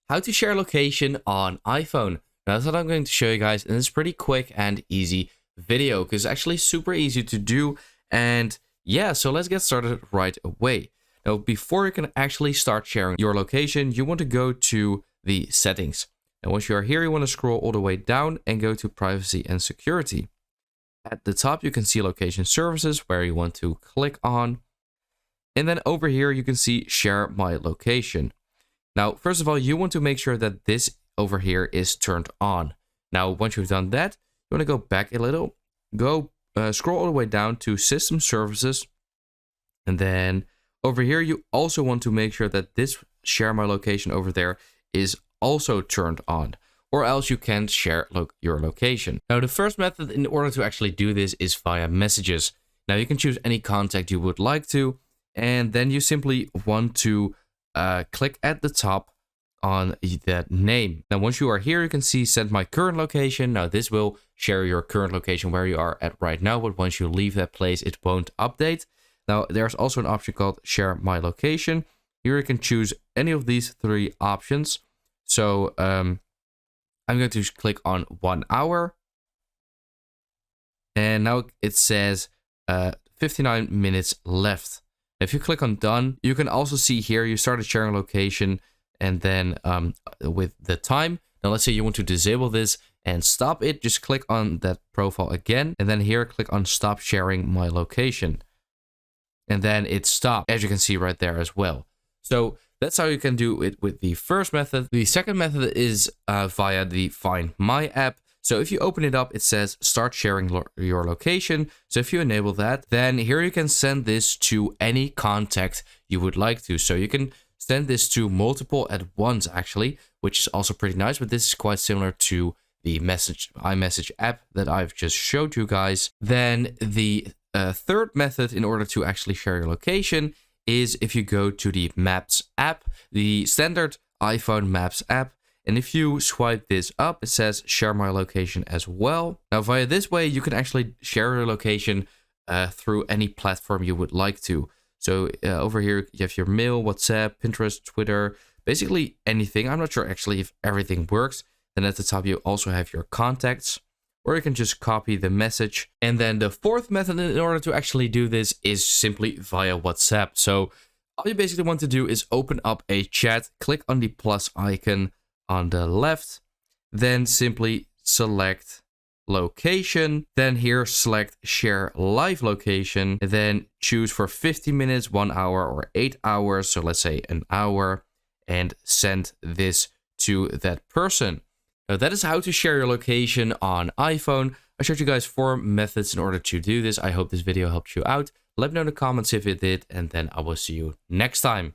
how to share location on iPhone. Now, that's what I'm going to show you guys, and it's pretty quick and easy video because it's actually super easy to do. And yeah, so let's get started right away. Now, before you can actually start sharing your location, you want to go to the settings. And once you are here, you want to scroll all the way down and go to privacy and security. At the top, you can see location services where you want to click on. And then over here, you can see share my location. Now, first of all, you want to make sure that this over here is turned on. Now, once you've done that, you want to go back a little, scroll all the way down to system services. And then over here, you also want to make sure that this share my location over there is also turned on, or else you can't share your location. Now, the first method in order to actually do this is via messages. Now, you can choose any contact you would like to, and then you simply want to click at the top on that name. Now, once you are here, you can see send my current location. Now, this will share your current location where you are at right now, but once you leave that place, it won't update. Now, there's also an option called share my location. Here you can choose any of these three options. So I'm going to click on 1 hour. And now it says 59 minutes left. If you click on done, you can also see here you started sharing location and then with the time. Now let's say you want to disable this and stop it. Just click on that profile again. And then here click on stop sharing my location. And then it stopped, as you can see right there as well. So that's how you can do it with the first method. The second method is via the Find My app. So if you open it up, it says start sharing your location. So if you enable that, then here you can send this to any contact you would like to. So you can send this to multiple at once, actually, which is also pretty nice. But this is quite similar to the iMessage app that I've just showed you guys. Then the third method in order to actually share your location is if you go to the Maps app, the standard iPhone Maps app. And if you swipe this up, it says share my location as well. Now, via this way, you can actually share your location through any platform you would like to. So over here, you have your mail, WhatsApp, Pinterest, Twitter, basically anything. I'm not sure actually if everything works. Then at the top, you also have your contacts, or you can just copy the message. And then the fourth method in order to actually do this is simply via WhatsApp. So all you basically want to do is open up a chat, click on the plus icon on the left, then simply select location, then here select share live location, and then choose for 50 minutes, 1 hour, or 8 hours. So let's say an hour, and send this to that person. Now, that is how to share your location on iPhone. I showed you guys 4 methods in order to do this. I hope this video helped you out. Let me know in the comments if it did, and then I will see you next time.